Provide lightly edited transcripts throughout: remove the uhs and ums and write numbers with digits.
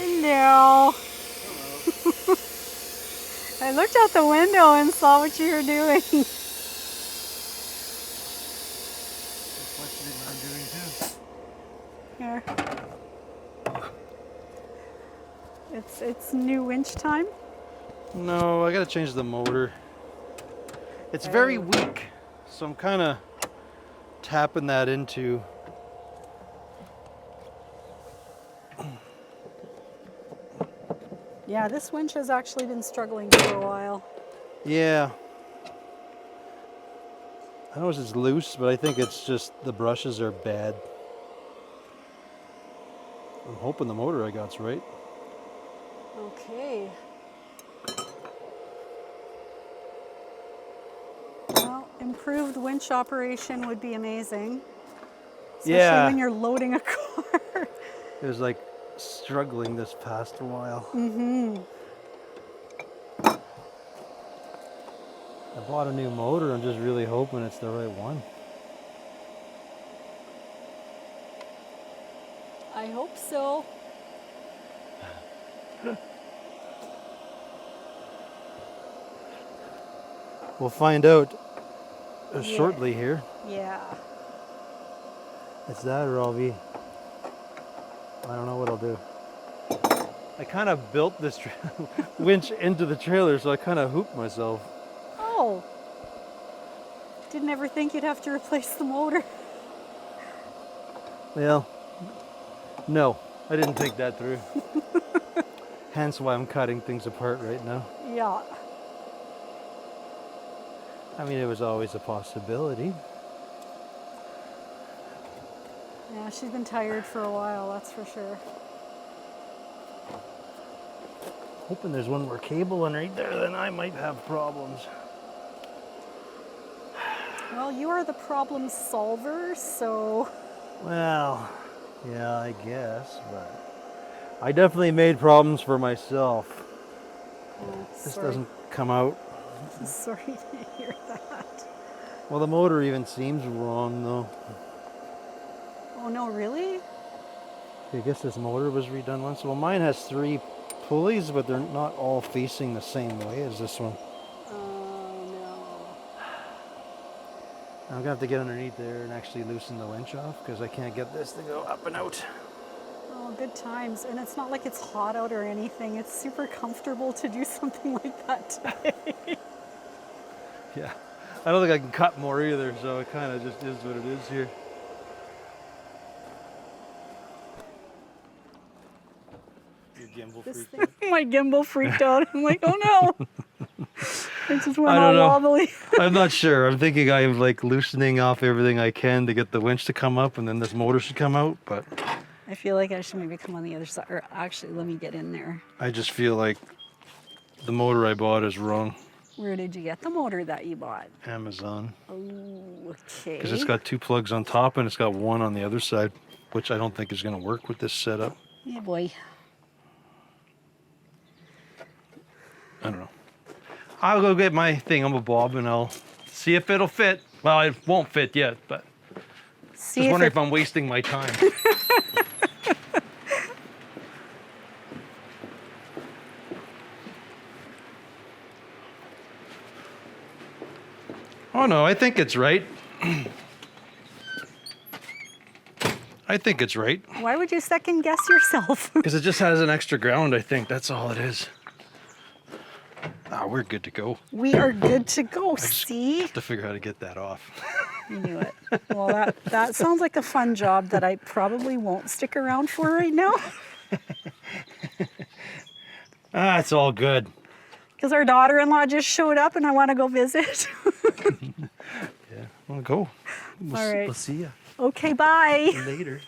Hello. I looked out the window and saw what you were doing. That's what I'm doing too. Here. It's new winch time. No, I gotta change the motor. It's very weak, so I'm kind of tapping that into. Yeah, this winch has actually been struggling for a while. Yeah. I know it's loose, but I think it's just the brushes are bad. I'm hoping the motor I got's right. Okay. Well, improved winch operation would be amazing. Especially when you're loading a car. It was like struggling this past while. I bought a new motor. I'm just really hoping it's the right one. I hope so. We'll find out shortly here. Yeah. It's that or I'll be... I don't know what I'll do. I kind of built this winch into the trailer, so I kind of hooped myself. Oh. Didn't ever think you'd have to replace the motor. Well, no, I didn't think that through. Hence why I'm cutting things apart right now. Yeah. I mean, it was always a possibility. Yeah, she's been tired for a while, that's for sure. Hoping there's one more cable underneath there, then I might have problems. Well, you are the problem solver, so... Well, yeah, I guess, but I definitely made problems for myself. This doesn't come out. Sorry to hear that. Well, the motor even seems wrong, though. Oh, no, really? I guess this motor was redone once. Well, mine has 3 pulleys, but they're not all facing the same way as this one. Oh, no. I'm going to have to get underneath there and actually loosen the winch off because I can't get this to go up and out. Oh, good times. And it's not like it's hot out or anything. It's super comfortable to do something like that today. Yeah. I don't think I can cut more either, so it kind of just is what it is here. Your gimbal freaked out. My gimbal freaked out. I'm like, oh no. It just went all wobbly. I'm not sure. I'm thinking I'm like loosening off everything I can to get the winch to come up and then this motor should come out, but... I feel like I should maybe come on the other side. Or actually, let me get in there. I just feel like the motor I bought is wrong. Where did you get the motor that you bought? Amazon. Oh, okay. Because it's got 2 plugs on top and it's got 1 on the other side, which I don't think is going to work with this setup. Yeah, boy. I don't know. I'll go get my thing on a bob and I'll see if it'll fit. Well, it won't fit yet, but just wondering if I'm wasting my time. Oh no, I think it's right. I think it's right. Why would you second guess yourself? Because it just has an extra ground, I think. That's all it is. Ah, we're good to go. We are good to go, see? I have to figure out how to get that off. You knew it. Well, that sounds like a fun job that I probably won't stick around for right now. Ah, it's all good. Because our daughter-in-law just showed up and I want to go visit. Yeah, well, go. All right. We'll see you. Okay, bye. Later.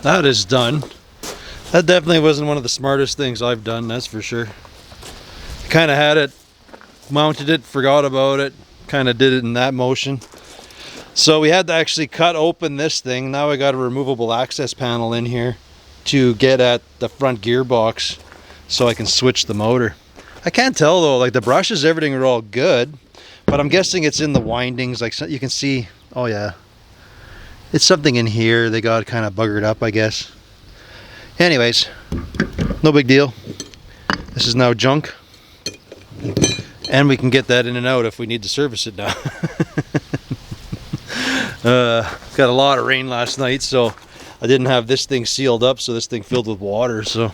that is done. That definitely wasn't one of the smartest things I've done, that's for sure. Kind of had it, mounted it, forgot about it, kind of did it in that motion. So we had to actually cut open this thing. Now I got a removable access panel in here to get at the front gearbox so I can switch the motor. I can't tell though, like the brushes, everything are all good, but I'm guessing it's in the windings. Like you can see, oh yeah, it's something in here. They got kind of buggered up, I guess. Anyways, no big deal. This is now junk. And we can get that in and out if we need to service it now. Got a lot of rain last night, so I didn't have this thing sealed up, so this thing filled with water. So,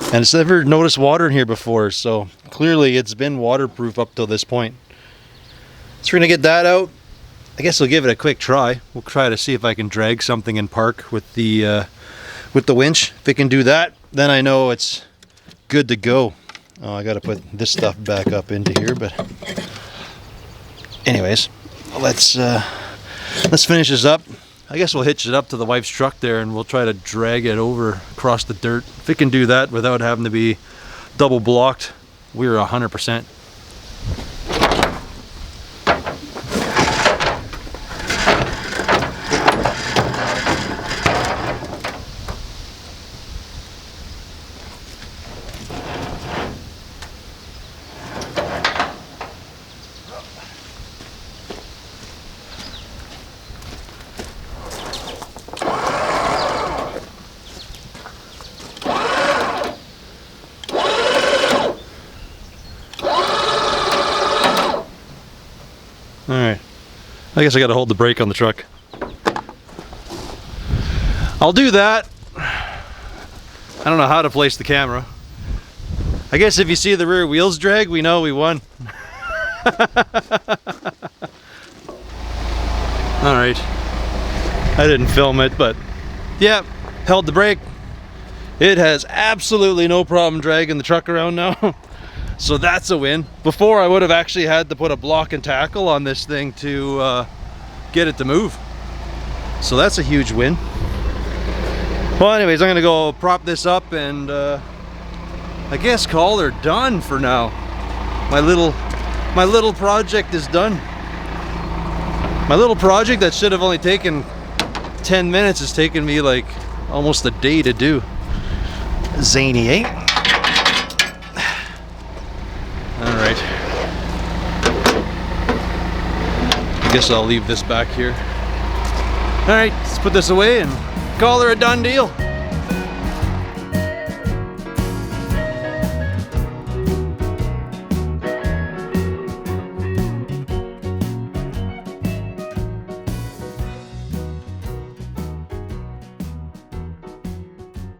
and it's never noticed water in here before, so clearly it's been waterproof up till this point. So we're gonna get that out. I guess we'll give it a quick try. We'll try to see if I can drag something in park with the winch. If it can do that, then I know it's good to go. Oh, I gotta put this stuff back up into here, but anyways, let's finish this up. I guess we'll hitch it up to the wife's truck there and we'll try to drag it over across the dirt. If it can do that without having to be double blocked, we're 100%. Alright, I guess I gotta hold the brake on the truck. I'll do that. I don't know how to place the camera. I guess if you see the rear wheels drag, we know we won. Alright, I didn't film it, but yeah, held the brake. It has absolutely no problem dragging the truck around now. So that's a win. Before I would have actually had to put a block and tackle on this thing to get it to move. So that's a huge win. Well, anyways, I'm gonna go prop this up and I guess call her done for now. My little project is done. My little project that should have only taken 10 minutes has taken me like almost a day to do. Zany, eh? Alright. I guess I'll leave this back here. Alright, let's put this away and call her a done deal.